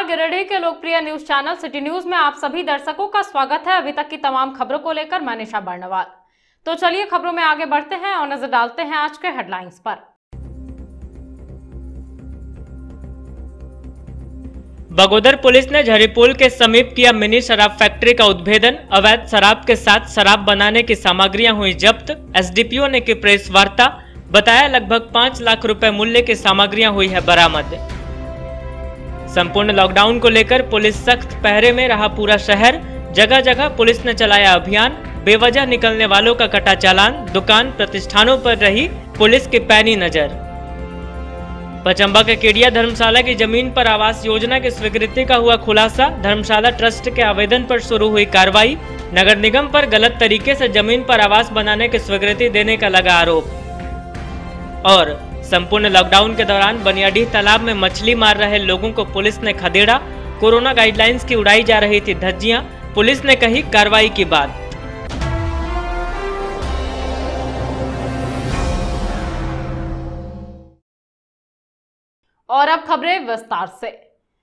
नमस्कार, गिरिडीह के लोकप्रिय न्यूज चैनल सिटी न्यूज में आप सभी दर्शकों का स्वागत है। अभी तक की तमाम खबरों को लेकर मैं निशा बर्नवाल। तो चलिए खबरों में आगे बढ़ते हैं और नजर डालते हैं आज के हेडलाइंस पर। बगोदर पुलिस ने झरीपुल के समीप किया मिनी शराब फैक्ट्री का उद्भेदन। अवैध शराब के साथ शराब बनाने की सामग्रियां हुई जब्त। एसडीपीओ ने की प्रेस वार्ता, बताया लगभग 5 लाख रुपए मूल्य की सामग्रियां हुई है बरामद। संपूर्ण लॉकडाउन को लेकर पुलिस सख्त पहरे में रहा पूरा शहर। जगह जगह पुलिस ने चलाया अभियान। बेवजह निकलने वालों का कटा चालान। दुकान प्रतिष्ठानों पर रही पुलिस की पैनी नजर। पचंबा के केडिया धर्मशाला की जमीन पर आवास योजना की स्वीकृति का हुआ खुलासा। धर्मशाला ट्रस्ट के आवेदन पर शुरू हुई कार्रवाई। नगर निगम पर गलत तरीके से जमीन पर आवास बनाने की स्वीकृति देने का लगा आरोप। और संपूर्ण लॉकडाउन के दौरान बनियाडीह तालाब में मछली मार रहे लोगों को पुलिस ने खदेड़ा। कोरोना गाइडलाइंस की उड़ाई जा रही थी धज्जियां। पुलिस ने कही कार्रवाई की बात। और अब खबरें विस्तार से।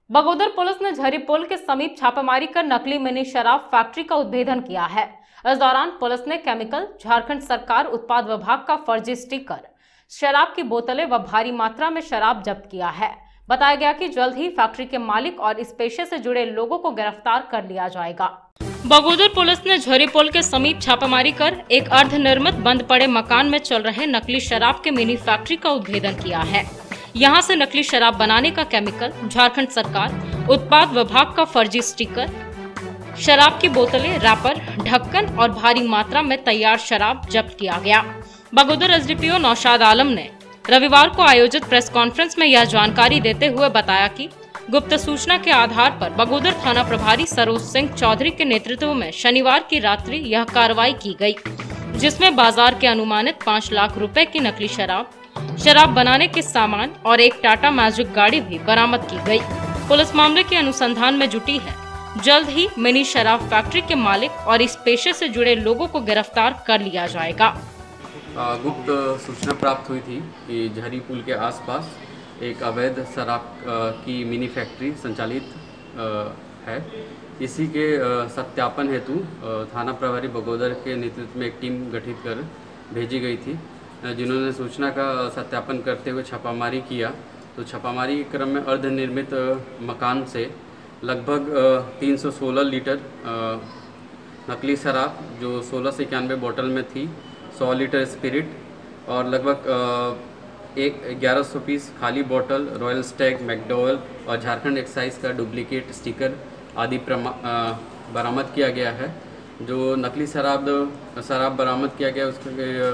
बगोदर पुलिस ने झरीपुल के समीप छापेमारी कर नकली मिनी शराब फैक्ट्री का उद्भेदन किया है। इस दौरान पुलिस ने केमिकल, झारखंड सरकार उत्पाद विभाग का फर्जी स्टिकर, शराब की बोतलें व भारी मात्रा में शराब जब्त किया है। बताया गया कि जल्द ही फैक्ट्री के मालिक और इस पेशे से जुड़े लोगों को गिरफ्तार कर लिया जाएगा। बगोदर पुलिस ने झरीपुल के समीप छापेमारी कर एक अर्धनिर्मित बंद पड़े मकान में चल रहे नकली शराब के मिनी फैक्ट्री का उद्भेदन किया है। यहां से नकली शराब बनाने का केमिकल, झारखंड सरकार उत्पाद विभाग का फर्जी स्टिकर, शराब की बोतलें, रैपर, ढक्कन और भारी मात्रा में तैयार शराब जब्त किया गया। बगोदर एसडीपीओ नौशाद आलम ने रविवार को आयोजित प्रेस कॉन्फ्रेंस में यह जानकारी देते हुए बताया कि गुप्त सूचना के आधार पर बगोदर थाना प्रभारी सरोज सिंह चौधरी के नेतृत्व में शनिवार की रात्रि यह कार्रवाई की गई, जिसमें बाजार के अनुमानित 5 लाख रुपए की नकली शराब बनाने के सामान और एक टाटा मैजिक गाड़ी भी बरामद की गई। पुलिस मामले के अनुसंधान में जुटी है। जल्द ही मिनी शराब फैक्ट्री के मालिक और इस पेशे से जुड़े लोगों को गिरफ्तार कर लिया जाएगा। गुप्त सूचना प्राप्त हुई थी कि झरीपुल के आसपास एक अवैध शराब की मिनी फैक्ट्री संचालित है। इसी के सत्यापन हेतु थाना प्रभारी बगोदर के नेतृत्व में एक टीम गठित कर भेजी गई थी, जिन्होंने सूचना का सत्यापन करते हुए छापामारी किया। तो छापामारी के क्रम में अर्धनिर्मित मकान से लगभग 316 लीटर नकली शराब, जो 16 से 91 बोतल में थी, 100 लीटर स्पिरिट और लगभग 1100 पीस खाली बोतल, रॉयल स्टैग, मैकडोवेल और झारखंड एक्साइज का डुप्लीकेट स्टिकर आदि बरामद किया गया है। जो नकली शराब बरामद किया गया उसके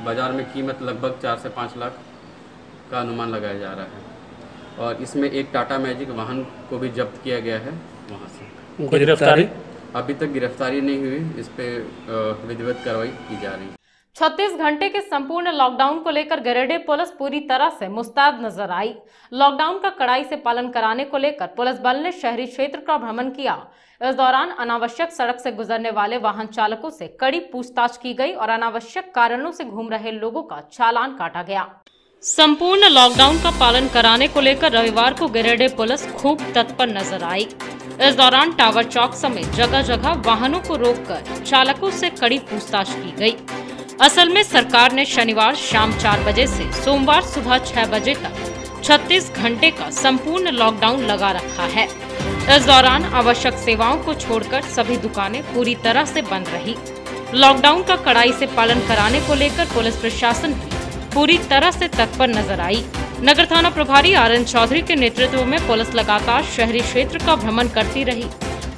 बाज़ार में कीमत लगभग 4 से 5 लाख का अनुमान लगाया जा रहा है। और इसमें एक टाटा मैजिक वाहन को भी जब्त किया गया है। वहाँ से गिरफ्तारी अभी तक गिरफ्तारी नहीं हुई, इस पे विधिवत कार्रवाई की जा रही है। 36 घंटे के संपूर्ण लॉकडाउन को लेकर गिरिडीह पुलिस पूरी तरह से मुस्तैद नजर आई। लॉकडाउन का कड़ाई से पालन कराने को लेकर पुलिस बल ने शहरी क्षेत्र का भ्रमण किया। इस दौरान अनावश्यक सड़क से गुजरने वाले वाहन चालकों से कड़ी पूछताछ की गई और अनावश्यक कारणों से घूम रहे लोगों का चालान काटा गया। संपूर्ण लॉकडाउन का पालन कराने को लेकर रविवार को गिरिडीह पुलिस खूब तत्पर नजर आई। इस दौरान टावर चौक समेत जगह जगह वाहनों को रोककर चालकों से कड़ी पूछताछ की गई। असल में सरकार ने शनिवार शाम 4 बजे से सोमवार सुबह 6 बजे तक 36 घंटे का संपूर्ण लॉकडाउन लगा रखा है। इस दौरान आवश्यक सेवाओं को छोड़कर सभी दुकानें पूरी तरह से बंद रही। लॉकडाउन का कड़ाई से पालन कराने को लेकर पुलिस प्रशासन भी पूरी तरह से तत्पर नजर आई। नगर थाना प्रभारी आर.एन. चौधरी के नेतृत्व में पुलिस लगातार शहरी क्षेत्र का भ्रमण करती रही।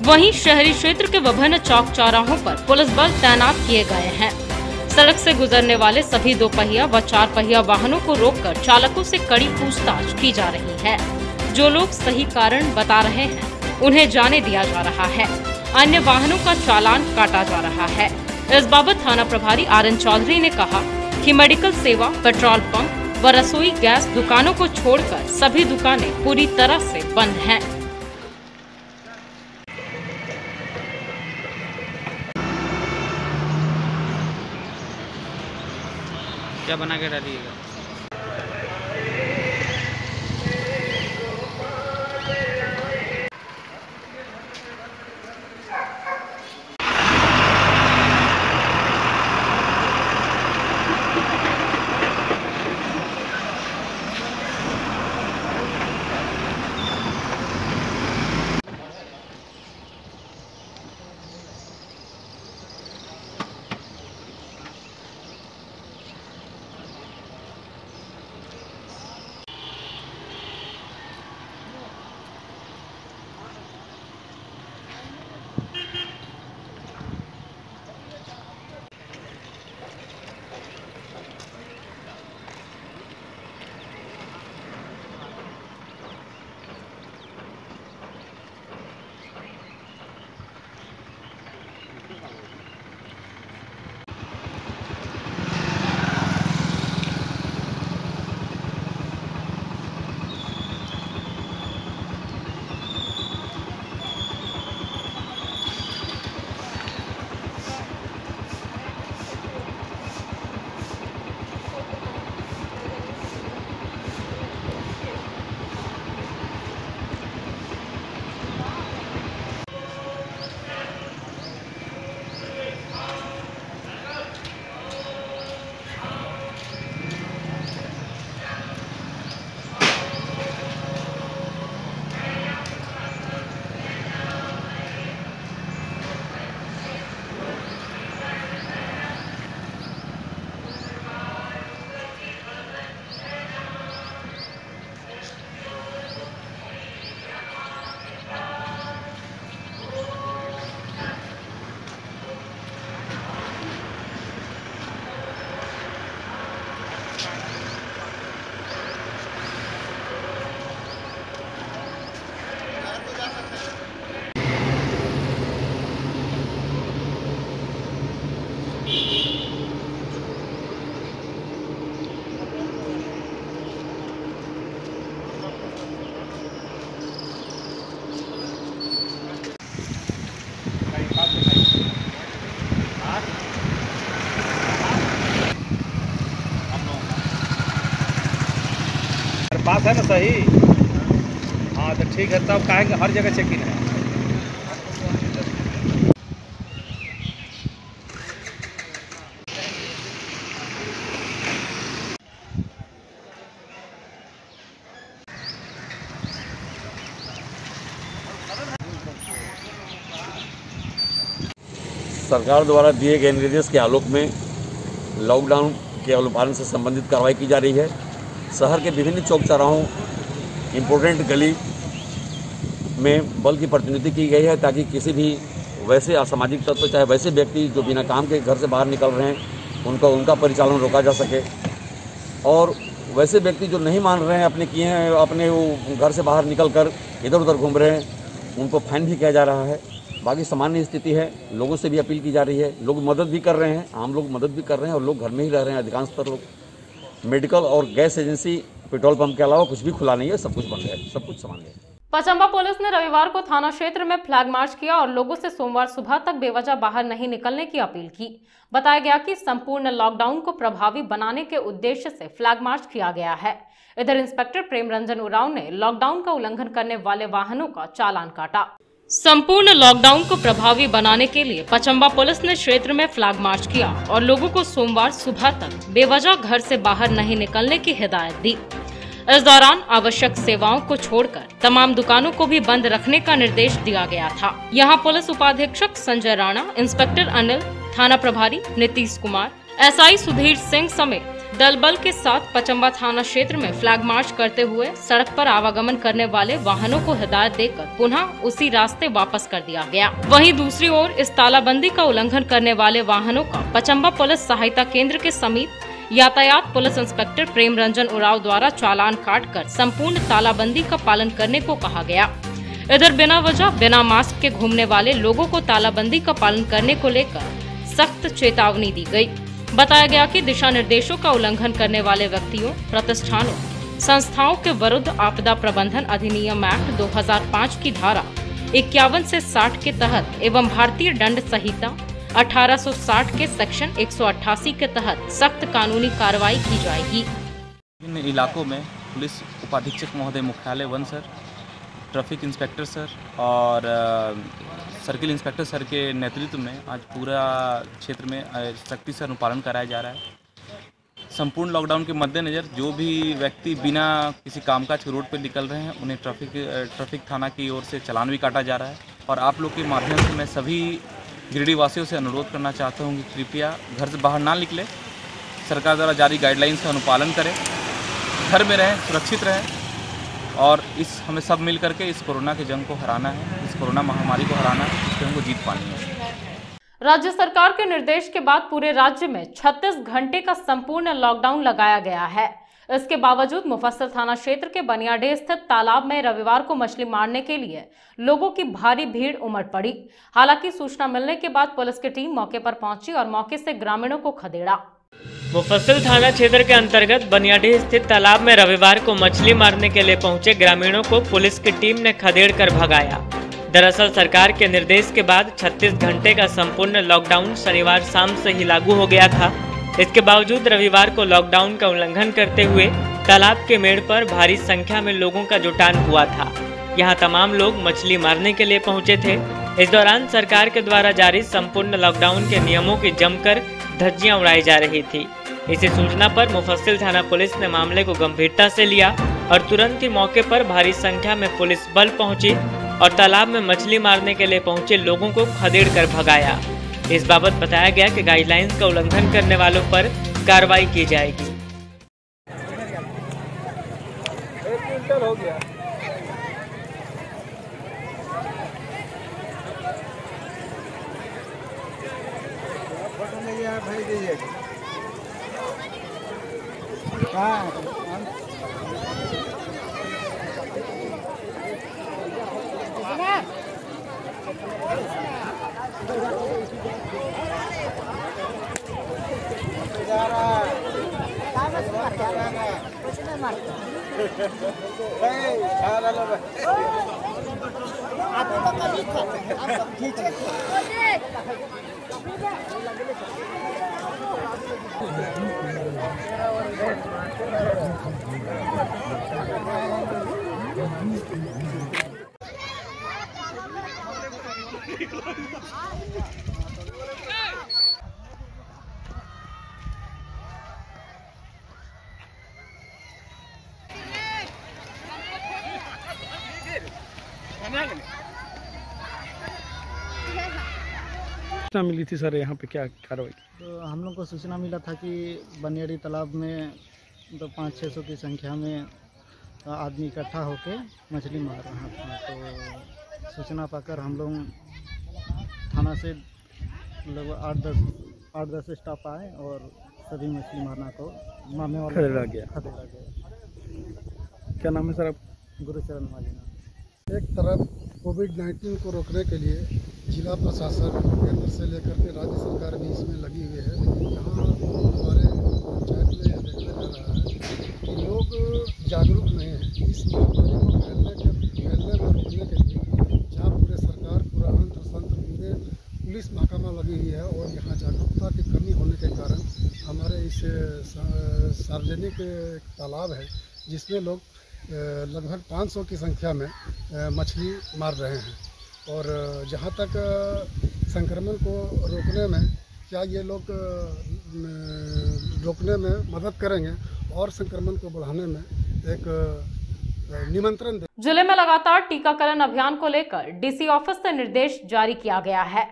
वहीं शहरी क्षेत्र के विभिन्न चौक चौराहों पर पुलिस बल तैनात किए गए हैं। सड़क से गुजरने वाले सभी 2 पहिया व 4 पहिया वाहनों को रोककर चालकों से कड़ी पूछताछ की जा रही है। जो लोग सही कारण बता रहे हैं उन्हें जाने दिया जा रहा है, अन्य वाहनों का चालान काटा जा रहा है। इस बाबत थाना प्रभारी आर.एन. चौधरी ने कहा कि मेडिकल सेवा, पेट्रोल पंप व रसोई गैस दुकानों को छोड़कर सभी दुकानें पूरी तरह से बंद हैं। क्या बना के डालिएगा? पास है ना सही। हाँ तो ठीक है, तब कहेंगे हर जगह चेकिंग है। सरकार द्वारा दिए गए निर्देश के आलोक में लॉकडाउन के अनुपालन से संबंधित कार्रवाई की जा रही है। शहर के विभिन्न चौक चौराहों, इम्पोर्टेंट गली में बल की प्रतिनिधि की गई है ताकि किसी भी वैसे असामाजिक तत्व, चाहे वैसे व्यक्ति जो बिना काम के घर से बाहर निकल रहे हैं, उनका परिचालन रोका जा सके। और वैसे व्यक्ति जो नहीं मान रहे हैं, अपने किए हैं, अपने वो घर से बाहर निकल कर इधर उधर घूम रहे हैं, उनको फाइन भी किया जा रहा है। बाकी सामान्य स्थिति है, लोगों से भी अपील की जा रही है। लोग मदद भी कर रहे हैं, आम लोग मदद भी कर रहे हैं और लोग घर में ही रह रहे हैं। अधिकांशतर लोग मेडिकल और गैस एजेंसी, पेट्रोल पंप के अलावा कुछ भी खुला नहीं है, सब कुछ बंद है, सब कुछ सामान्य है। पचंबा पुलिस ने रविवार को थाना क्षेत्र में फ्लैग मार्च किया और लोगों से सोमवार सुबह तक बेवजह बाहर नहीं निकलने की अपील की। बताया गया कि संपूर्ण लॉकडाउन को प्रभावी बनाने के उद्देश्य से फ्लैग मार्च किया गया है। इधर इंस्पेक्टर प्रेम रंजन उरांव ने लॉकडाउन का उल्लंघन करने वाले वाहनों का चालान काटा। संपूर्ण लॉकडाउन को प्रभावी बनाने के लिए पचंबा पुलिस ने क्षेत्र में फ्लैग मार्च किया और लोगों को सोमवार सुबह तक बेवजह घर से बाहर नहीं निकलने की हिदायत दी। इस दौरान आवश्यक सेवाओं को छोड़कर तमाम दुकानों को भी बंद रखने का निर्देश दिया गया था। यहां पुलिस उपाधीक्षक संजय राणा, इंस्पेक्टर अनिल, थाना प्रभारी नीतीश कुमार, एसआई सुधीर सिंह समेत दल बल के साथ पचंबा थाना क्षेत्र में फ्लैग मार्च करते हुए सड़क पर आवागमन करने वाले वाहनों को हिदायत देकर पुनः उसी रास्ते वापस कर दिया गया। वहीं दूसरी ओर इस तालाबंदी का उल्लंघन करने वाले वाहनों का पचंबा पुलिस सहायता केंद्र के समीप यातायात पुलिस इंस्पेक्टर प्रेम रंजन उरांव द्वारा चालान काटकर संपूर्ण तालाबंदी का पालन करने को कहा गया। इधर बिना वजह बिना मास्क के घूमने वाले लोगों को तालाबंदी का पालन करने को लेकर सख्त चेतावनी दी गई। बताया गया कि दिशा निर्देशों का उल्लंघन करने वाले व्यक्तियों, प्रतिष्ठानों, संस्थाओं के विरुद्ध आपदा प्रबंधन अधिनियम एक्ट 2005 की धारा 51 से 60 के तहत एवं भारतीय दंड संहिता 1860 के सेक्शन 188 के तहत सख्त कानूनी कार्रवाई की जाएगी। इन इलाकों में पुलिस उपाधीक्षक महोदय मुख्यालय 1 सर, ट्रैफिक इंस्पेक्टर सर और सर्किल इंस्पेक्टर सर के नेतृत्व में आज पूरा क्षेत्र में सख्ती से अनुपालन कराया जा रहा है। संपूर्ण लॉकडाउन के मद्देनज़र जो भी व्यक्ति बिना किसी कामकाज के रोड पर निकल रहे हैं, उन्हें ट्रैफिक थाना की ओर से चालान भी काटा जा रहा है। और आप लोग के माध्यम से मैं सभी गिरिडीह वासियों से अनुरोध करना चाहता हूँ कि कृपया घर से बाहर ना निकले, सरकार द्वारा जारी गाइडलाइंस का अनुपालन करें, घर में रहें, सुरक्षित रहें और हमें सब मिल करके इस कोरोना के जंग को हराना है, इस कोरोना महामारी को हराना है, इस जंग को जीत पानी है। राज्य सरकार के निर्देश के बाद पूरे राज्य में 36 घंटे का संपूर्ण लॉकडाउन लगाया गया है। इसके बावजूद मुफस्सिल थाना क्षेत्र के बनियाडीह स्थित तालाब में रविवार को मछली मारने के लिए लोगों की भारी भीड़ उमड़ पड़ी। हालांकि सूचना मिलने के बाद पुलिस की टीम मौके पर पहुंची और मौके से ग्रामीणों को खदेड़ा। मुफस्सिल थाना क्षेत्र के अंतर्गत बनियाडीह स्थित तालाब में रविवार को मछली मारने के लिए पहुंचे ग्रामीणों को पुलिस की टीम ने खदेड़ कर भगाया। दरअसल सरकार के निर्देश के बाद 36 घंटे का संपूर्ण लॉकडाउन शनिवार शाम से ही लागू हो गया था। इसके बावजूद रविवार को लॉकडाउन का उल्लंघन करते हुए तालाब के मेड़ पर भारी संख्या में लोगों का जुटान हुआ था। यहाँ तमाम लोग मछली मारने के लिए पहुंचे थे। इस दौरान सरकार के द्वारा जारी संपूर्ण लॉकडाउन के नियमों की जमकर धज्जियां उड़ाई जा रही थी। इसी सूचना पर मुफस्सिल थाना पुलिस ने मामले को गंभीरता से लिया और तुरंत ही मौके पर भारी संख्या में पुलिस बल पहुंची और तालाब में मछली मारने के लिए पहुंचे लोगों को खदेड़ कर भगाया। इस बाबत बताया गया कि गाइडलाइंस का उल्लंघन करने वालों पर कार्रवाई की जाएगी। आप सूचना मिली थी सर, यहाँ पे क्या कार्रवाई की? तो हम लोग को सूचना मिला था कि बनियाड़ी तालाब में तो 500-600 की संख्या में आदमी इकट्ठा होके मछली मार रहा था। तो सूचना पाकर हम लोग थाना से लगभग 8-10 स्टाफ आए और सभी मछली मारने वाले खदेड़ा गया। क्या नाम है सर आप? गुरुचरण माली। एक तरफ कोविड-19 को रोकने के लिए जिला प्रशासन केंद्र से लेकर के राज्य सरकार भी इसमें लगी हुई है, लेकिन यहाँ हमारे पंचायत में यह देखने जा रहा है कि लोग जागरूक नहीं हैं इस महामारी को फैलने में रोकने के लिए। जहाँ पूरे सरकार, पूरा अंतर शंत्र, पूरे पुलिस महकमा लगी हुई है और यहाँ जागरूकता की कमी होने के कारण हमारे इस सार्वजनिक तालाब है जिसमें लोग लगभग 500 की संख्या में मछली मार रहे हैं। और जहाँ तक संक्रमण को रोकने में क्या ये लोग रोकने में मदद करेंगे और संक्रमण को बढ़ाने में एक निमंत्रण। जिले में लगातार टीकाकरण अभियान को लेकर डीसी ऑफिस से निर्देश जारी किया गया है।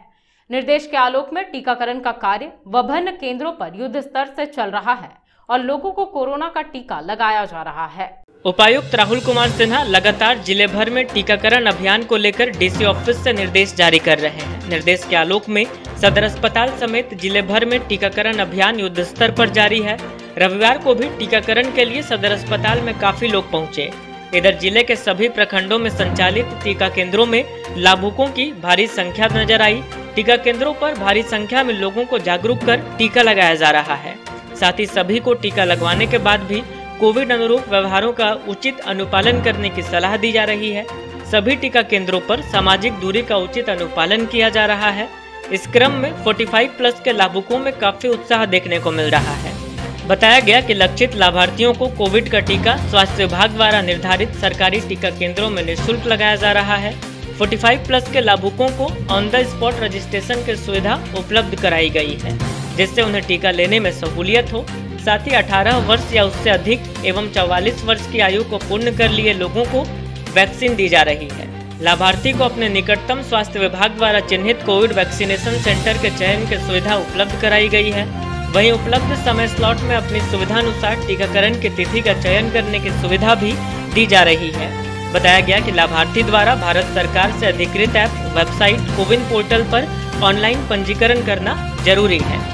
निर्देश के आलोक में टीकाकरण का कार्य विभिन्न केंद्रों पर युद्ध स्तर से चल रहा है और लोगों को कोरोना का टीका लगाया जा रहा है। उपायुक्त राहुल कुमार सिन्हा लगातार जिले भर में टीकाकरण अभियान को लेकर डीसी ऑफिस से निर्देश जारी कर रहे हैं। निर्देश के आलोक में सदर अस्पताल समेत जिले भर में टीकाकरण अभियान युद्ध स्तर पर जारी है। रविवार को भी टीकाकरण के लिए सदर अस्पताल में काफी लोग पहुंचे। इधर जिले के सभी प्रखंडों में संचालित टीका केंद्रों में लाभुकों की भारी संख्या नजर आई। टीका केंद्रों पर भारी संख्या में लोगों को जागरूक कर टीका लगाया जा रहा है। साथ ही सभी को टीका लगवाने के बाद भी कोविड अनुरूप व्यवहारों का उचित अनुपालन करने की सलाह दी जा रही है। सभी टीका केंद्रों पर सामाजिक दूरी का उचित अनुपालन किया जा रहा है। इस क्रम में 45+ के लाभुकों में काफी उत्साह देखने को मिल रहा है। बताया गया कि लक्षित लाभार्थियों को कोविड का टीका स्वास्थ्य विभाग द्वारा निर्धारित सरकारी टीका केंद्रों में निःशुल्क लगाया जा रहा है। 45+ के लाभुकों को ऑन द स्पॉट रजिस्ट्रेशन की सुविधा उपलब्ध कराई गई है, जिससे उन्हें टीका लेने में सहूलियत हो। साथ ही 18 वर्ष या उससे अधिक एवं 44 वर्ष की आयु को पूर्ण कर लिए लोगों को वैक्सीन दी जा रही है। लाभार्थी को अपने निकटतम स्वास्थ्य विभाग द्वारा चिन्हित कोविड वैक्सीनेशन सेंटर के चयन की सुविधा उपलब्ध कराई गई है। वहीं उपलब्ध समय स्लॉट में अपनी सुविधानुसार टीकाकरण की तिथि का चयन करने की सुविधा भी दी जा रही है। बताया गया कि लाभार्थी द्वारा भारत सरकार से अधिकृत ऐप, वेबसाइट, कोविन पोर्टल पर ऑनलाइन पंजीकरण करना जरूरी है।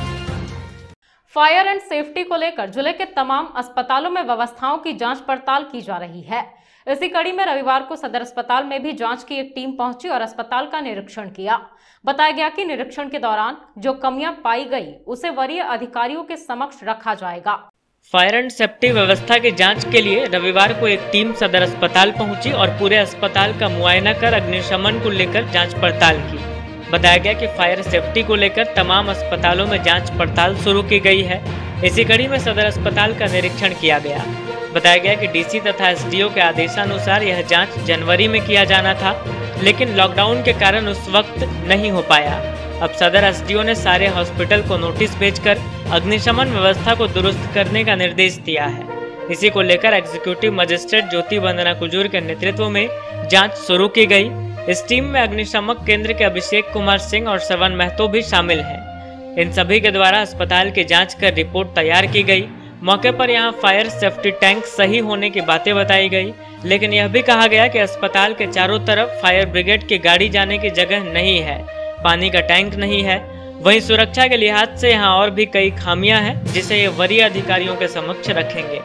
फायर एंड सेफ्टी को लेकर जिले के तमाम अस्पतालों में व्यवस्थाओं की जांच पड़ताल की जा रही है। इसी कड़ी में रविवार को सदर अस्पताल में भी जांच की एक टीम पहुंची और अस्पताल का निरीक्षण किया। बताया गया कि निरीक्षण के दौरान जो कमियां पाई गई उसे वरीय अधिकारियों के समक्ष रखा जाएगा। फायर एंड सेफ्टी व्यवस्था की जांच के लिए रविवार को एक टीम सदर अस्पताल पहुंची और पूरे अस्पताल का मुआयना कर अग्निशमन को लेकर जांच पड़ताल की। बताया गया कि फायर सेफ्टी को लेकर तमाम अस्पतालों में जांच पड़ताल शुरू की गई है। इसी कड़ी में सदर अस्पताल का निरीक्षण किया गया। बताया गया कि डीसी तथा एसडीओ के आदेशानुसार यह जांच जनवरी में किया जाना था, लेकिन लॉकडाउन के कारण उस वक्त नहीं हो पाया। अब सदर एसडीओ ने सारे हॉस्पिटल को नोटिस भेजकर अग्निशमन व्यवस्था को दुरुस्त करने का निर्देश दिया है। इसी को लेकर एग्जीक्यूटिव मजिस्ट्रेट ज्योति वंदना कुजूर के नेतृत्व में जांच शुरू की गई। इस टीम में अग्निशमक केंद्र के अभिषेक कुमार सिंह और श्रवण महतो भी शामिल हैं। इन सभी के द्वारा अस्पताल की जांच कर रिपोर्ट तैयार की गई। मौके पर यहां फायर सेफ्टी टैंक सही होने की बातें बताई गई, लेकिन यह भी कहा गया कि अस्पताल के चारों तरफ फायर ब्रिगेड की गाड़ी जाने की जगह नहीं है, पानी का टैंक नहीं है। वहीं सुरक्षा के लिहाज से यहाँ और भी कई खामियां हैं, जिसे ये वरीय अधिकारियों के समक्ष रखेंगे।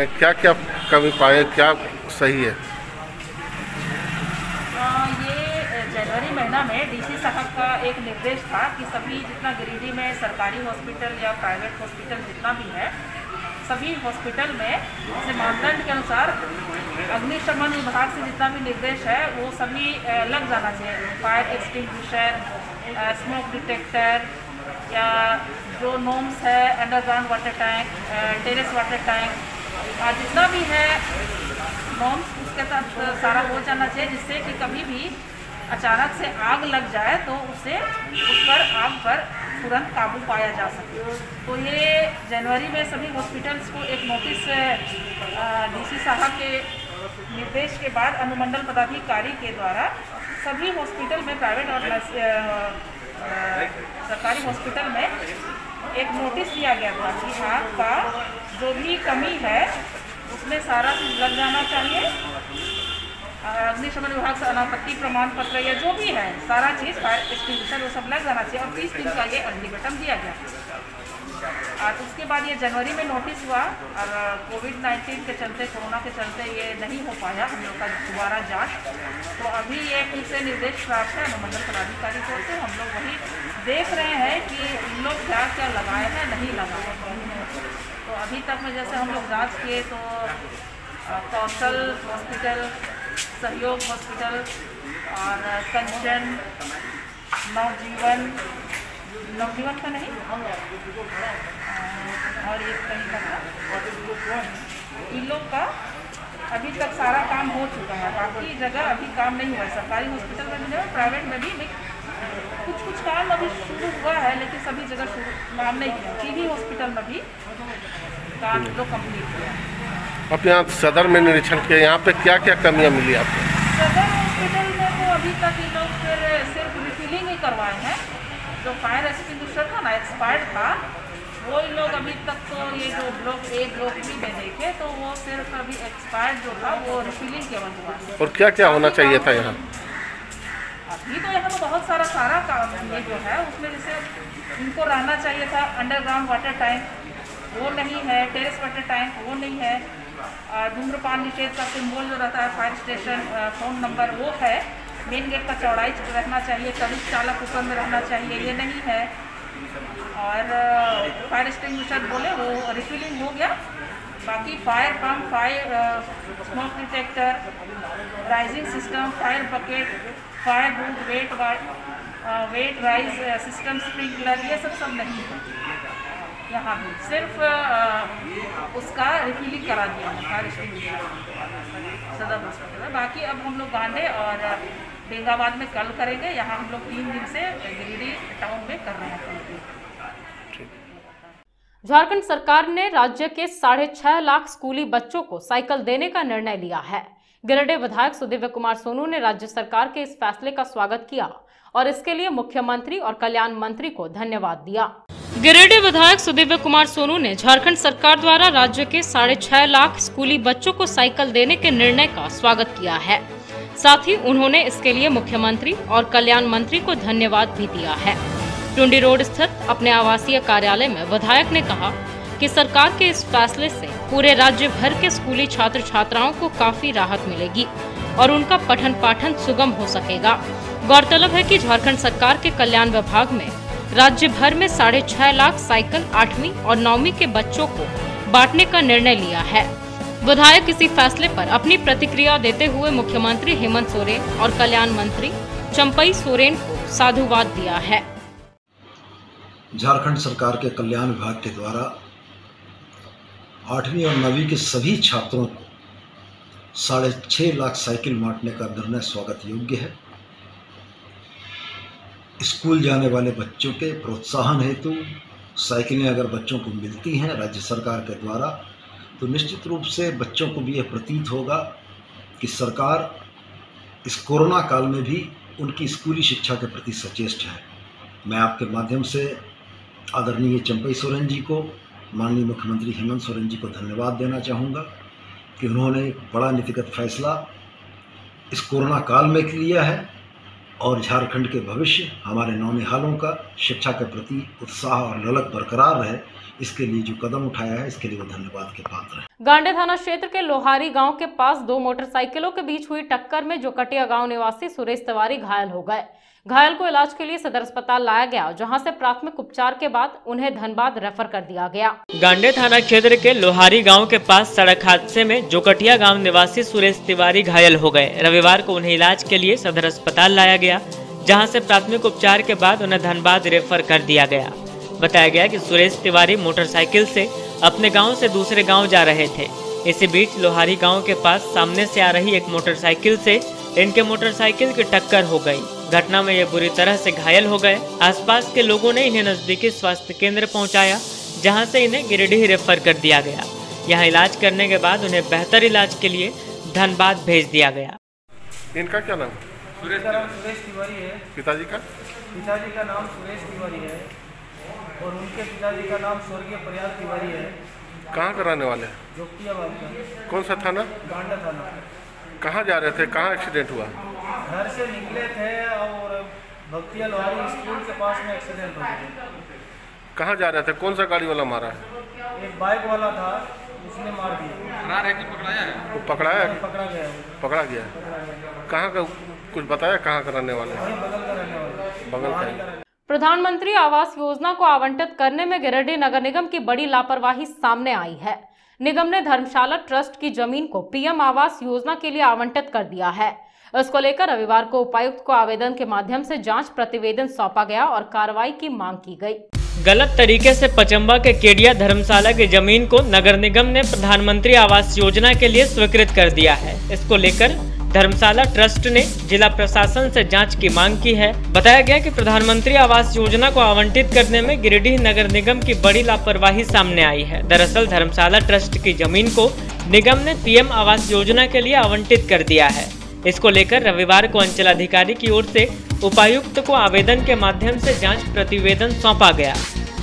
हैं, क्या क्या कमी पाए, क्या सही है? ये जनवरी महीना में डीसी साहब का एक निर्देश था कि सभी जितना गिरिडीह में सरकारी हॉस्पिटल या प्राइवेट हॉस्पिटल जितना भी है, सभी हॉस्पिटल में जैसे मानदंड के अनुसार अग्निशमन विभाग से जितना भी निर्देश है वो सभी लग जाना चाहिए। फायर एक्सटिंग्विशर, स्मोक डिटेक्टर या जो नॉर्म्स है, underground water tank, terrace water tank, जितना भी है नॉर्म्स उसके साथ सारा हो जाना चाहिए, जिससे कि कभी भी अचानक से आग लग जाए तो उस पर आग पर तुरंत काबू पाया जा सके। तो ये जनवरी में सभी हॉस्पिटल्स को एक नोटिस डीसी साहब के निर्देश के बाद अनुमंडल पदाधिकारी के द्वारा सभी हॉस्पिटल में, प्राइवेट और सरकारी हॉस्पिटल में एक नोटिस दिया गया था कि आग का जो भी कमी है उसमें सारा चीज़ लग जाना चाहिए। अग्निशमन विभाग से अनापत्ति प्रमाण पत्र या जो भी है सारा चीज़, फायर एक्सटिंग्विशर वो सब लग जाना चाहिए। और 30 दिन का ये अल्टीमेटम दिया गया। और उसके बाद ये जनवरी में नोटिस हुआ और कोविड-19 के चलते, कोरोना के चलते ये नहीं हो पाया हम लोग का दोबारा जांच। तो अभी ये फिर से निर्देश प्राप्त है अनुमंडल पदाधिकारी को से। हम लोग वही देख रहे हैं कि इन लोग क्या क्या लगाए हैं, नहीं लगाए। तो अभी तक में जैसे हम लोग जाँच किए तो कौशल हॉस्पिटल, सहयोग हॉस्पिटल और कंचन, नवजीवन का नहीं और एक कहीं का था, इन लोग का अभी तक सारा काम हो चुका है। बाकी जगह अभी काम नहीं हुआ है। सरकारी हॉस्पिटल में भी, प्राइवेट में भी कुछ काम अभी शुरू हुआ है, लेकिन सभी जगह काम नहीं किया। टीबी हॉस्पिटल में भी काम जो कंप्लीट हुआ। अब यहाँ सदर में निरीक्षण किया, यहाँ पे क्या क्या कमियाँ मिली आपको? सदर हॉस्पिटल में तो अभी तक ये लोग फिर सिर्फ रिफिलिंग ही करवाए हैं। जो फायर एक्सटिंग्विशर था ना, एक्सपायर्ड था, वो इन लोग अभी तक तो ये जो ब्लॉक ए, ब्लॉक बी में देखे तो वो सिर्फ अभी एक्सपायर्ड जो था वो रिफिलिंग केवल हुआ। और क्या क्या होना चाहिए था यहाँ? अभी तो यहाँ तो बहुत सारा काम ये जो है उसमें जैसे इनको रहना चाहिए था अंडरग्राउंड वाटर टैंक, वो नहीं है। टेरेस वाटर टैंक वो नहीं है। धूम्रपान निषेध का सिंबल जो रहता है, फायर स्टेशन, फ़ोन नंबर वो है। मेन गेट का चौड़ाई रहना चाहिए, कनिष्ठ चालक ऊपर में रहना चाहिए, ये नहीं है। और फायर एक्सटिंग्विशर बोले वो रिफिलिंग हो गया। बाकी fire pump, fire smoke detector, rising system, fire bucket, fire boot, wet rise system, sprinkler, ये सब नहीं है यहाँ भी। सिर्फ उसका रिफिलिंग करा दिया है फायर एक्सटिंग्विशर सदर हॉस्पिटल। बाकी अब हम लोग गांडे और बेंगाबाद में कल करेंगे। यहाँ हम लोग 3 दिन से गिरिडीह टाउन में कर रहे हैं। झारखंड सरकार ने राज्य के 6.5 लाख स्कूली बच्चों को साइकिल देने का निर्णय लिया है। गिरिडीह विधायक सुदिव्य कुमार सोनू ने राज्य सरकार के इस फैसले का स्वागत किया और इसके लिए मुख्यमंत्री और कल्याण मंत्री को धन्यवाद दिया। गिरिडीह विधायक सुदिव्य कुमार सोनू ने झारखंड सरकार द्वारा राज्य के 6.5 लाख स्कूली बच्चों को साइकिल देने के निर्णय का स्वागत किया है। साथ ही उन्होंने इसके लिए मुख्यमंत्री और कल्याण मंत्री को धन्यवाद भी दिया है। टुंडी रोड स्थित अपने आवासीय कार्यालय में विधायक ने कहा कि सरकार के इस फैसले से पूरे राज्य भर के स्कूली छात्र छात्राओं को काफी राहत मिलेगी और उनका पठन पाठन सुगम हो सकेगा। गौरतलब है कि झारखंड सरकार के कल्याण विभाग में राज्य भर में 6.5 लाख साइकिल 8वीं और 9वीं के बच्चों को बांटने का निर्णय लिया है। विधायक इसी फैसले पर अपनी प्रतिक्रिया देते हुए मुख्यमंत्री हेमंत सोरेन और कल्याण मंत्री चंपई सोरेन को साधुवाद दिया है। झारखंड सरकार के कल्याण विभाग के द्वारा 8वीं और 9वीं के सभी छात्रों को 6.5 लाख साइकिल बांटने का निर्णय स्वागत योग्य है। स्कूल जाने वाले बच्चों के प्रोत्साहन हेतु साइकिलें अगर बच्चों को मिलती हैं राज्य सरकार के द्वारा, तो निश्चित रूप से बच्चों को भी यह प्रतीत होगा कि सरकार इस कोरोना काल में भी उनकी स्कूली शिक्षा के प्रति सचेष्ट है। मैं आपके माध्यम से आदरणीय चंपई सोरेन जी को, माननीय मुख्यमंत्री हेमंत सोरेन जी को धन्यवाद देना चाहूँगा कि उन्होंने एक बड़ा नीतिगत फैसला इस कोरोना काल में लिया है और झारखंड के भविष्य हमारे नौनिहालों का शिक्षा के प्रति उत्साह और ललक बरकरार रहे, इसके लिए जो कदम उठाया है इसके लिए वो धन्यवाद के पात्र है। गांडे थाना क्षेत्र के लोहारी गांव के पास दो मोटरसाइकिलों के बीच हुई टक्कर में जोकटिया गांव निवासी सुरेश तिवारी घायल हो गए। घायल को इलाज के लिए सदर अस्पताल लाया गया, जहां से प्राथमिक उपचार के बाद उन्हें धनबाद रेफर कर दिया गया। गांडे थाना क्षेत्र के लोहारी गांव के पास सड़क हादसे में जोकटिया गांव निवासी सुरेश तिवारी घायल हो गए। रविवार को उन्हें इलाज के लिए सदर अस्पताल लाया गया, जहां से प्राथमिक उपचार के बाद उन्हें धनबाद रेफर कर दिया गया। बताया गया कि सुरेश तिवारी मोटरसाइकिल से अपने गांव से दूसरे गांव जा रहे थे। इसी बीच लोहारी गांव के पास सामने से आ रही एक मोटरसाइकिल से इनके मोटरसाइकिल की टक्कर हो गई। घटना में ये बुरी तरह से घायल हो गए। आसपास के लोगों ने इन्हें नजदीकी स्वास्थ्य केंद्र पहुंचाया, जहां से इन्हें गिरिडीह रेफर कर दिया गया। यहां इलाज करने के बाद उन्हें बेहतर इलाज के लिए धनबाद भेज दिया गया। इनका क्या नाम? सुरेश तिवारी है। पिताजी का नाम सुरेश तिवारी है और उनके पिताजी का नाम स्वर्गीय प्रयाग तिवारी है। कहाँ का रहने वाले हैं? जोकटियाबाद का। कौन सा थाना? गांडा थाना। कहाँ जा रहे थे? कहाँ एक्सीडेंट हुआ? घर से निकले थे और भक्तिया लोहारी स्कूल के पास में एक्सीडेंट हो गया। कहाँ जा रहे थे? कौन सा गाड़ी वाला मारा है? एक बाइक वाला था, उसने मार दिया। फरार है कि पकड़ाया है? वो पकड़ाया? पकड़ा गया। पकड़ा गया। कहाँ का कुछ बताया? कहाँ का रहने वाले? बगल का रहने वाला। बगल का। प्रधानमंत्री आवास योजना को आवंटित करने में गिरिडीह नगर निगम की बड़ी लापरवाही सामने आई है। निगम ने धर्मशाला ट्रस्ट की जमीन को पीएम आवास योजना के लिए आवंटित कर दिया है। इसको लेकर रविवार को उपायुक्त को आवेदन के माध्यम से जांच प्रतिवेदन सौंपा गया और कार्रवाई की मांग की गई। गलत तरीके से पचम्बा के केडिया धर्मशाला की जमीन को नगर निगम ने प्रधानमंत्री आवास योजना के लिए स्वीकृत कर दिया है। इसको लेकर धर्मशाला ट्रस्ट ने जिला प्रशासन से जांच की मांग की है। बताया गया कि प्रधानमंत्री आवास योजना को आवंटित करने में गिरिडीह नगर निगम की बड़ी लापरवाही सामने आई है। दरअसल धर्मशाला ट्रस्ट की जमीन को निगम ने पीएम आवास योजना के लिए आवंटित कर दिया है। इसको लेकर रविवार को अंचल अधिकारी की ओर से उपायुक्त को आवेदन के माध्यम से जांच प्रतिवेदन सौंपा गया।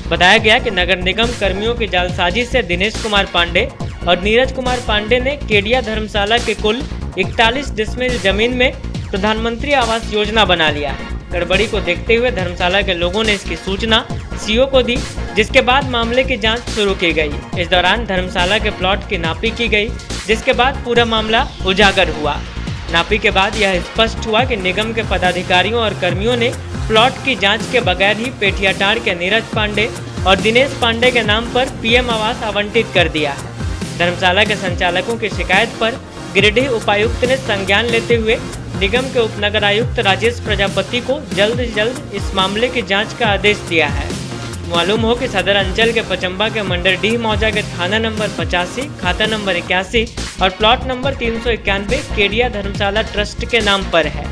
बताया गया कि नगर निगम कर्मियों की जालसाजी से दिनेश कुमार पांडे और नीरज कुमार पांडे ने केडिया धर्मशाला के कुल 41 डिसमिल जमीन में प्रधानमंत्री आवास योजना बना लिया है। गड़बड़ी को देखते हुए धर्मशाला के लोगों ने इसकी सूचना सीओ को दी, जिसके बाद मामले की जांच शुरू की गई। इस दौरान धर्मशाला के प्लॉट की नापी की गई, जिसके बाद पूरा मामला उजागर हुआ। नापी के बाद यह स्पष्ट हुआ कि निगम के पदाधिकारियों और कर्मियों ने प्लॉट की जांच के बगैर ही पेठियाटाड़ के नीरज पांडे और दिनेश पांडे के नाम पर पीएम आवास आवंटित कर दिया है। धर्मशाला के संचालकों की शिकायत पर गिरिडीह उपायुक्त ने संज्ञान लेते हुए निगम के उपनगर आयुक्त राजेश प्रजापति को जल्द से जल्द इस मामले की जांच का आदेश दिया है। मालूम हो कि सदर अंचल के पचम्बा के मंडरडीह मौजा के थाना नंबर 85, खाता नंबर 81 और प्लॉट नंबर 391 केडिया धर्मशाला ट्रस्ट के नाम पर है।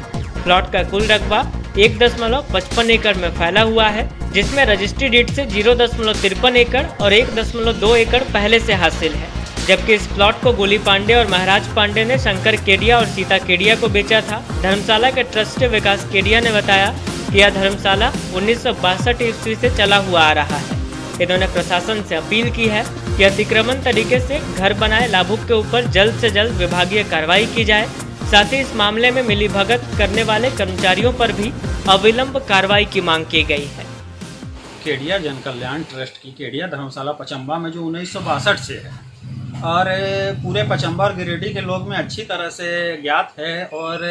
प्लॉट का कुल रकबा 1.55 एकड़ में फैला हुआ है, जिसमें रजिस्ट्री डीड से 0.53 एकड़ और 1.2 एकड़ पहले से हासिल है। जबकि इस प्लॉट को गोली पांडे और महाराज पांडे ने शंकर केडिया और सीता केडिया को बेचा था। धर्मशाला के ट्रस्ट विकास केडिया ने बताया कि यह धर्मशाला 1962 ईस्वी से चला हुआ आ रहा है। इन्होंने प्रशासन से अपील की है कि अतिक्रमण तरीके से घर बनाए लाभुक के ऊपर जल्द से जल्द विभागीय कार्रवाई की जाए। साथ ही इस मामले में मिलीभगत करने वाले कर्मचारियों पर भी अविलंब कार्रवाई की मांग की गई है। केडिया जन कल्याण ट्रस्ट की केडिया धर्मशाला पचम्बा में जो 1962 से है और पूरे पचम्बा और गिरिडीह के लोग में अच्छी तरह से ज्ञात है और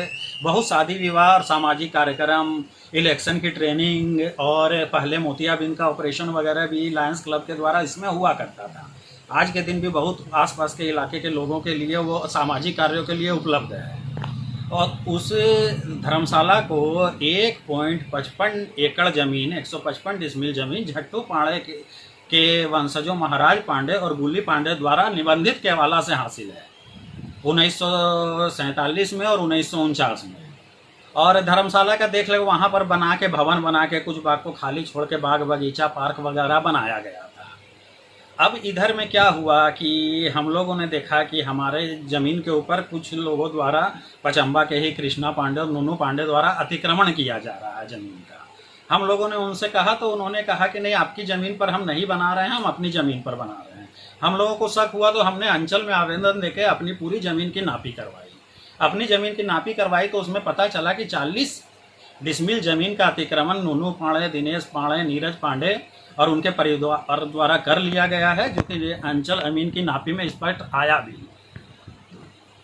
बहुत शादी विवाह और सामाजिक कार्यक्रम, इलेक्शन की ट्रेनिंग और पहले मोतियाबिंद का ऑपरेशन वगैरह भी लायंस क्लब के द्वारा इसमें हुआ करता था। आज के दिन भी बहुत आसपास के इलाके के लोगों के लिए वो सामाजिक कार्यों के लिए उपलब्ध है। और उस धर्मशाला को 1.55 एकड़ ज़मीन 155 डिसमिल ज़मीन झट्टू पांडे के वंशजों महाराज पांडे और गुल्ली पांडे द्वारा निबंधित केवाला से हासिल है 1947 में और 1949 में। और धर्मशाला का देख ले वहाँ पर बना के भवन बना के कुछ बाग को खाली छोड़ के बाग बगीचा पार्क वगैरह बनाया गया था। अब इधर में क्या हुआ कि हम लोगों ने देखा कि हमारे ज़मीन के ऊपर कुछ लोगों द्वारा पचम्बा के ही कृष्णा पांडे और नूनू पांडे द्वारा अतिक्रमण किया जा रहा है ज़मीन का। हम लोगों ने उनसे कहा तो उन्होंने कहा कि नहीं, आपकी ज़मीन पर हम नहीं बना रहे हैं, हम अपनी ज़मीन पर बना रहे हैं। हम लोगों को शक हुआ तो हमने अंचल में आवेदन देके अपनी पूरी ज़मीन की नापी करवाई। अपनी ज़मीन की नापी करवाई तो उसमें पता चला कि 40 डिसमिल जमीन का अतिक्रमण नूनू पांडे, दिनेश पांडे, नीरज पांडे और उनके परिवार द्वारा कर लिया गया है, जो कि अंचल अमीन की नापी में स्पष्ट आया भी।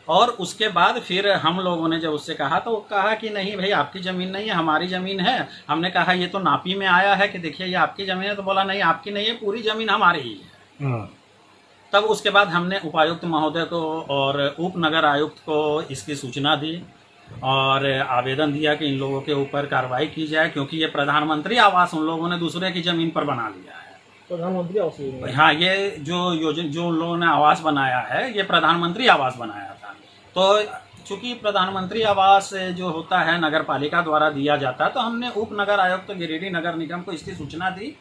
और उसके बाद फिर हम लोगों ने जब उससे कहा तो वो कहा कि नहीं भाई आपकी ज़मीन नहीं है, हमारी ज़मीन है। हमने कहा ये तो नापी में आया है कि देखिए ये आपकी ज़मीन है, तो बोला नहीं आपकी नहीं है, पूरी ज़मीन हमारी ही है। तब उसके बाद हमने उपायुक्त महोदय को और उप नगर आयुक्त को इसकी सूचना दी और आवेदन दिया कि इन लोगों के ऊपर कार्रवाई की जाए, क्योंकि ये प्रधानमंत्री आवास उन लोगों ने दूसरे की ज़मीन पर बना लिया है। प्रधानमंत्री आवास, हाँ, ये जो उन लोगों ने आवास बनाया है ये प्रधानमंत्री आवास बनाया था। तो चूंकि प्रधानमंत्री आवास जो होता है नगर पालिका द्वारा दिया जाता है, तो हमने उप नगर आयुक्त गिरिडीह नगर निगम को इसकी सूचना दी,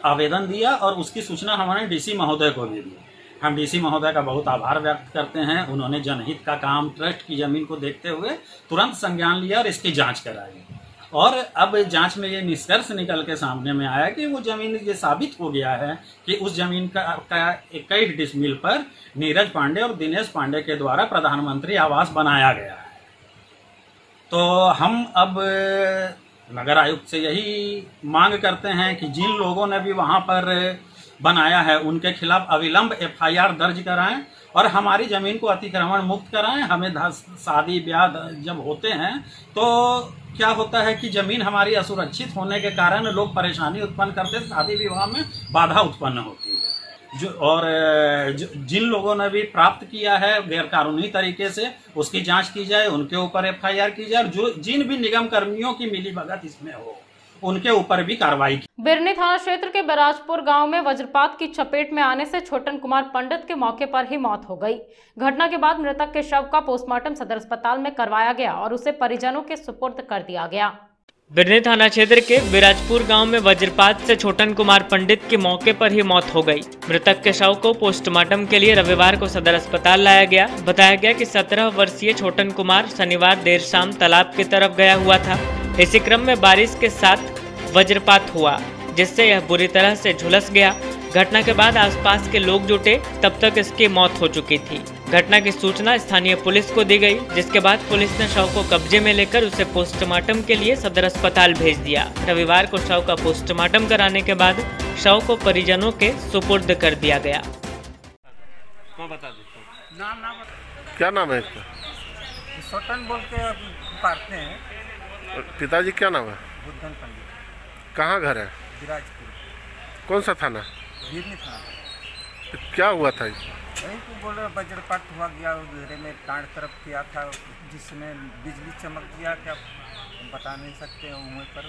आवेदन दिया और उसकी सूचना हमारे डीसी महोदय को भी दी। हम डीसी महोदय का बहुत आभार व्यक्त करते हैं। उन्होंने जनहित का काम, ट्रस्ट की ज़मीन को देखते हुए तुरंत संज्ञान लिया और इसकी जांच कराई। और अब जांच में ये निष्कर्ष निकल के सामने में आया कि वो ज़मीन, ये साबित हो गया है कि उस ज़मीन का 21 डिसमिल पर नीरज पांडे और दिनेश पांडे के द्वारा प्रधानमंत्री आवास बनाया गया है। तो हम अब नगर आयुक्त से यही मांग करते हैं कि जिन लोगों ने भी वहाँ पर बनाया है उनके खिलाफ अविलंब FIR दर्ज कराएं और हमारी ज़मीन को अतिक्रमण मुक्त कराएं। हमें शादी ब्याह जब होते हैं तो क्या होता है कि ज़मीन हमारी असुरक्षित होने के कारण लोग परेशानी उत्पन्न करते, शादी विवाह में बाधा उत्पन्न होती है। जिन लोगों ने भी प्राप्त किया है गैरकानूनी तरीके से, उसकी जांच की जाए, उनके ऊपर FIR की जाए और जिन भी निगम कर्मियों की मिलीभगत इसमें हो उनके ऊपर भी कार्रवाई की। बिरनी थाना क्षेत्र के बिराजपुर गांव में वज्रपात की चपेट में आने से छोटन कुमार पंडित के मौके पर ही मौत हो गई। घटना के बाद मृतक के शव का पोस्टमार्टम सदर अस्पताल में करवाया गया और उसे परिजनों के सुपुर्द कर दिया गया। बिरनी थाना क्षेत्र के बिराजपुर गांव में वज्रपात से छोटन कुमार पंडित की मौके पर ही मौत हो गई। मृतक के शव को पोस्टमार्टम के लिए रविवार को सदर अस्पताल लाया गया। बताया गया कि 17 वर्षीय छोटन कुमार शनिवार देर शाम तालाब की तरफ गया हुआ था। इसी क्रम में बारिश के साथ वज्रपात हुआ, जिससे यह बुरी तरह से झुलस गया। घटना के बाद आसपास के लोग जुटे, तब तक इसकी मौत हो चुकी थी। घटना की सूचना स्थानीय पुलिस को दी गई, जिसके बाद पुलिस ने शव को कब्जे में लेकर उसे पोस्टमार्टम के लिए सदर अस्पताल भेज दिया। रविवार को शव का पोस्टमार्टम कराने के बाद शव को परिजनों के सुपुर्द कर दिया गया। क्या नाम है इसका? छोटन बोल के पुकारते हैं। पिताजी क्या नाम है? बुद्धन पंडित। कहाँ घर है? बिराजपुर। कौन सा थाना? बिरनी थाना। क्या हुआ था? वही तो बोल रहे वज्रपात हुआ गया, घेरे में टाँड़ तरफ किया था, जिसमें बिजली चमक गया, क्या बता नहीं सकते हैं। वहीं पर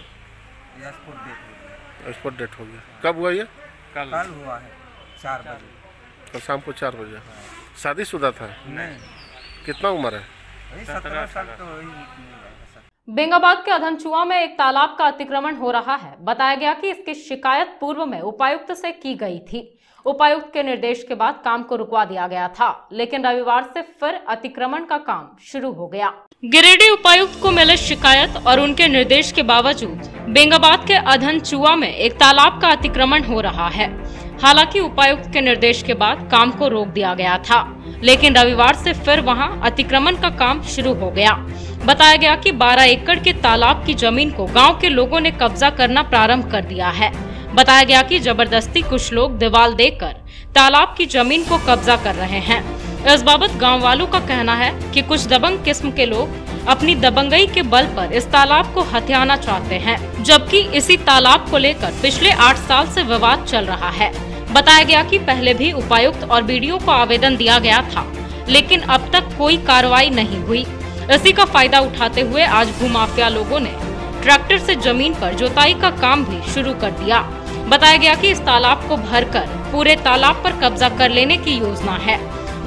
यह स्पॉट डेट हो गया। स्पॉट डेट हो गया। कब हुआ ये? कल हुआ है 4 बजे। कल शाम को 4 बजे। शादीशुदा था? नहीं। कितना उम्र है? 17 साल तो वही। बेंगाबाद के अधनचुआ में एक तालाब का अतिक्रमण हो रहा है। बताया गया कि इसकी शिकायत पूर्व में उपायुक्त से की गई थी। उपायुक्त के निर्देश के बाद काम को रुकवा दिया गया था, लेकिन रविवार से फिर अतिक्रमण का काम शुरू हो गया। गिरिडीह उपायुक्त को मिले शिकायत और उनके निर्देश के बावजूद बेंगाबाद के अधनचुआ में एक तालाब का अतिक्रमण हो रहा है। हालांकि उपायुक्त के निर्देश के बाद काम को रोक दिया गया था, लेकिन रविवार से फिर वहां अतिक्रमण का काम शुरू हो गया। बताया गया कि 12 एकड़ के तालाब की जमीन को गांव के लोगों ने कब्जा करना प्रारंभ कर दिया है। बताया गया कि जबरदस्ती कुछ लोग दीवार देकर तालाब की जमीन को कब्जा कर रहे हैं। इस बाबत गांव वालों का कहना है कि कुछ दबंग किस्म के लोग अपनी दबंगई के बल पर इस तालाब को हथियाना चाहते हैं, जबकि इसी तालाब को लेकर पिछले 8 साल से विवाद चल रहा है। बताया गया कि पहले भी उपायुक्त और BDO को आवेदन दिया गया था, लेकिन अब तक कोई कार्रवाई नहीं हुई। इसी का फायदा उठाते हुए आज भूमाफिया लोगों ने ट्रैक्टर से जमीन पर जुताई का काम भी शुरू कर दिया। बताया गया कि इस तालाब को भरकर पूरे तालाब पर कब्जा कर लेने की योजना है,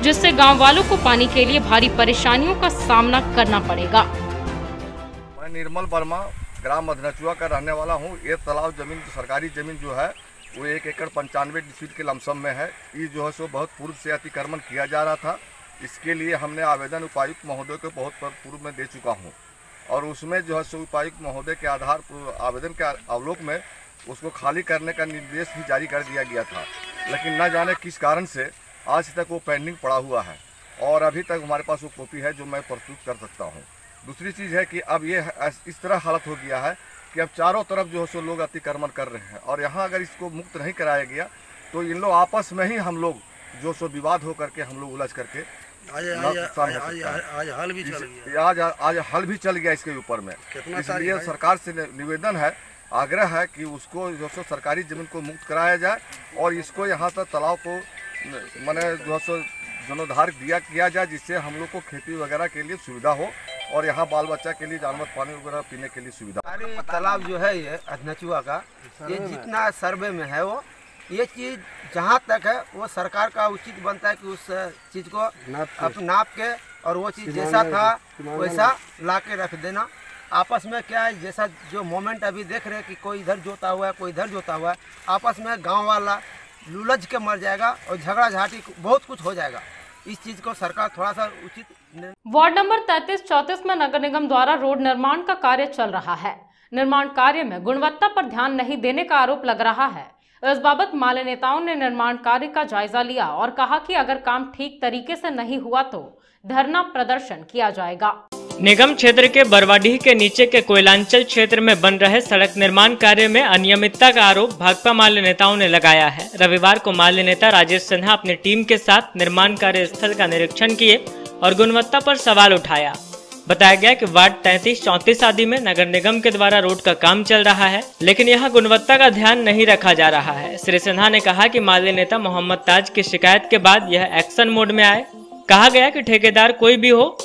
जिससे गांव वालों को पानी के लिए भारी परेशानियों का सामना करना पड़ेगा। मैं निर्मल वर्मा ग्राम अधनचुआ का रहने वाला हूँ। ये तालाब जमीन, सरकारी जमीन जो है वो 1 एकड़ 95 डिसमिल के लमसम में है। ये जो है सो बहुत पूर्व से अतिक्रमण किया जा रहा था। इसके लिए हमने आवेदन उपायुक्त महोदय को बहुत पूर्व में दे चुका हूँ और उसमें जो है सो उपायुक्त महोदय के आधार आवेदन के अवलोक में उसको खाली करने का निर्देश भी जारी कर दिया गया था, लेकिन न जाने किस कारण से आज तक वो पेंडिंग पड़ा हुआ है और अभी तक हमारे पास वो कॉपी है जो मैं प्रस्तुत कर सकता हूँ। दूसरी चीज़ है कि अब ये इस तरह हालत हो गया है कि अब चारों तरफ जो है सो लोग अतिक्रमण कर रहे हैं, और यहाँ अगर इसको मुक्त नहीं कराया गया तो इन लोग आपस में ही हम लोग जो सो विवाद हो करके हम लोग उलझ करके आज हल भी चल गया इसके ऊपर में। इसलिए सरकार से निवेदन है, आग्रह है कि उसको जो सो सरकारी ज़मीन को मुक्त कराया जाए और इसको यहाँ तक तालाब को मैंने जो सो जीर्णोद्धार किया जाए, जिससे हम लोग को खेती वगैरह के लिए सुविधा हो और यहाँ बाल बच्चा के लिए जानवर पानी वगैरह पीने के लिए सुविधा। सारे तालाब जो है ये अधनचुआ का, ये जितना सर्वे में है वो ये चीज़ जहाँ तक है वो सरकार का उचित बनता है कि उस चीज़ को नाप के और वो चीज़ जैसा था वैसा ला के रख देना। आपस में क्या है, जैसा जो मोमेंट अभी देख रहे हैं कि कोई इधर जोता हुआ है कोई इधर जोता हुआ है, आपस में गांव वाला लुलझ के मर जाएगा और झगड़ा झाटी बहुत कुछ हो जाएगा। इस चीज़ को सरकार थोड़ा सा उचित। वार्ड नंबर 33-34 में नगर निगम द्वारा रोड निर्माण का कार्य चल रहा है। निर्माण कार्य में गुणवत्ता पर ध्यान नहीं देने का आरोप लग रहा है। इस बाबत माले नेताओं ने निर्माण कार्य का जायजा लिया और कहा कि अगर काम ठीक तरीके से नहीं हुआ तो धरना प्रदर्शन किया जाएगा। निगम क्षेत्र के बरवाडीह के नीचे के कोयलांचल क्षेत्र में बन रहे सड़क निर्माण कार्य में अनियमितता का आरोप भाकपा माले नेताओं ने लगाया है। रविवार को माले नेता राजेश सिन्हा अपनी टीम के साथ निर्माण कार्य स्थल का निरीक्षण किए और गुणवत्ता पर सवाल उठाया। बताया गया कि वार्ड 33-34 आदि में नगर निगम के द्वारा रोड का काम चल रहा है, लेकिन यहाँ गुणवत्ता का ध्यान नहीं रखा जा रहा है। श्री सिन्हा ने कहा कि माले नेता मोहम्मद ताज की शिकायत के बाद यह एक्शन मोड में आए। कहा गया कि ठेकेदार कोई भी हो,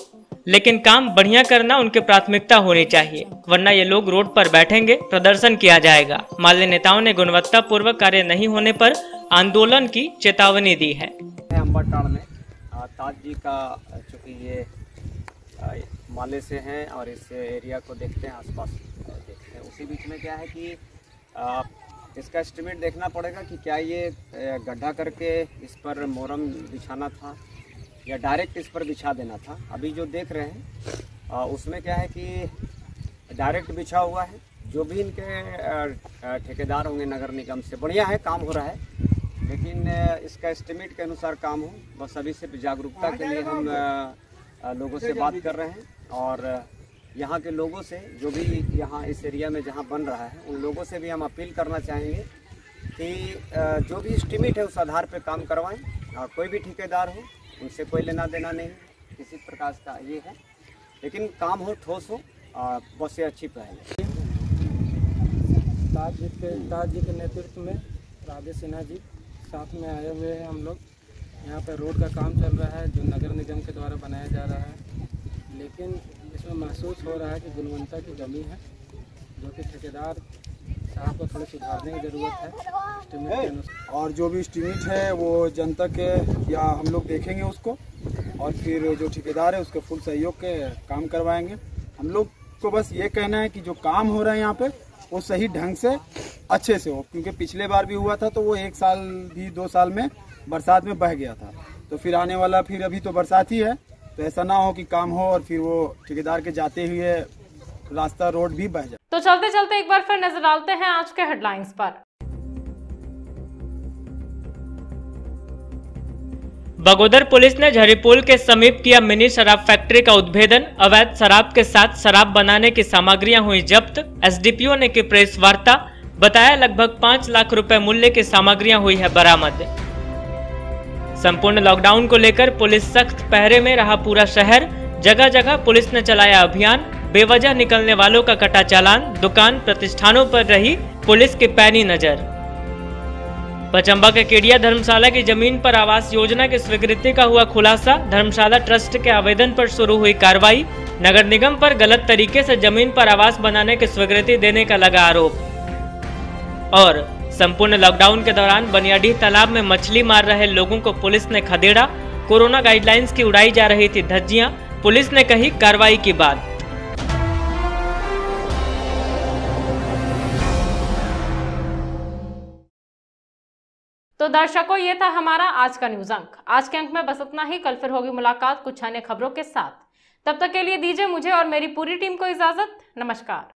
लेकिन काम बढ़िया करना उनकी प्राथमिकता होनी चाहिए, वरना ये लोग रोड पर बैठेंगे, प्रदर्शन किया जाएगा। माल्य नेताओं ने गुणवत्ता पूर्वक कार्य नहीं होने पर आंदोलन की चेतावनी दी है। अंबरटाड़ में ताज जी का चूँकि ये माले से हैं और इस एरिया को देखते हैं, आसपास देखते हैं, उसी बीच में क्या है कि इसका एस्टिमेट देखना पड़ेगा कि क्या ये गड्ढा करके इस पर मोरम बिछाना था या डायरेक्ट इस पर बिछा देना था। अभी जो देख रहे हैं उसमें क्या है कि डायरेक्ट बिछा हुआ है। जो भी इनके ठेकेदार होंगे नगर निगम से, बढ़िया है, काम हो रहा है, लेकिन इसका एस्टिमेट के अनुसार काम हो। बस अभी सिर्फ जागरूकता के लिए हम लोगों से बात कर रहे हैं और यहाँ के लोगों से, जो भी यहाँ इस एरिया में जहाँ बन रहा है, उन लोगों से भी हम अपील करना चाहेंगे कि जो भी एस्टिमेट है उस आधार पर काम करवाएँ। कोई भी ठेकेदार हो, उनसे कोई लेना देना नहीं, किसी प्रकार का ये है, लेकिन काम हो, ठोस हो, बस ये अच्छी पहल है। ताज जी के नेतृत्व में राजेश सिन्हा जी साथ में आए हुए हैं। हम लोग यहाँ पर रोड का काम चल रहा है जो नगर निगम के द्वारा बनाया जा रहा है, लेकिन इसमें महसूस हो रहा है कि गुणवत्ता की कमी है, जो कि ठेकेदार साहब को थोड़ी सुधारने की ज़रूरत है एस्टिमेट के अनुसार। और जो भी एस्टिमेट है वो जनता के या हम लोग देखेंगे उसको, और फिर जो ठेकेदार है उसके फुल सहयोग के काम करवाएंगे। हम लोग को बस ये कहना है कि जो काम हो रहा है यहाँ पे वो सही ढंग से अच्छे से हो, क्योंकि पिछले बार भी हुआ था तो वो 1 साल भी 2 साल में बरसात में बह गया था, तो फिर आने वाला फिर अभी तो बरसात ही है, तो ऐसा ना हो कि काम हो और फिर वो ठेकेदार के जाते हुए रास्ता रोड भी बह जाए। तो चलते चलते एक बार फिर नजर डालते हैं आज के हेडलाइंस पर। बगोदर पुलिस ने झरीपुल के समीप किया मिनी शराब फैक्ट्री का उद्भेदन। अवैध शराब के साथ शराब बनाने की सामग्रियां हुई जब्त। एसडीपीओ ने की प्रेस वार्ता, बताया लगभग 5 लाख रुपए मूल्य की सामग्रियां हुई है बरामद। संपूर्ण लॉकडाउन को लेकर पुलिस सख्त पहरे में रहा पूरा शहर। जगह जगह पुलिस ने चलाया अभियान। बेवजह निकलने वालों का कटा चालान। दुकान प्रतिष्ठानों पर रही पुलिस की पैनी नजर। पचंबा के केडिया धर्मशाला की जमीन पर आवास योजना की स्वीकृति का हुआ खुलासा। धर्मशाला ट्रस्ट के आवेदन पर शुरू हुई कार्रवाई। नगर निगम पर गलत तरीके से जमीन पर आवास बनाने की स्वीकृति देने का लगा आरोप। और संपूर्ण लॉकडाउन के दौरान बनियाडीह तालाब में मछली मार रहे लोगों को पुलिस ने खदेड़ा। कोरोना गाइडलाइंस की उड़ाई जा रही थी धज्जियां। पुलिस ने कही कार्रवाई की बात। तो दर्शकों, ये था हमारा आज का न्यूज अंक। आज के अंक में बस इतना ही। कल फिर होगी मुलाकात कुछ अन्य खबरों के साथ। तब तक के लिए दीजिए मुझे और मेरी पूरी टीम को इजाजत। नमस्कार।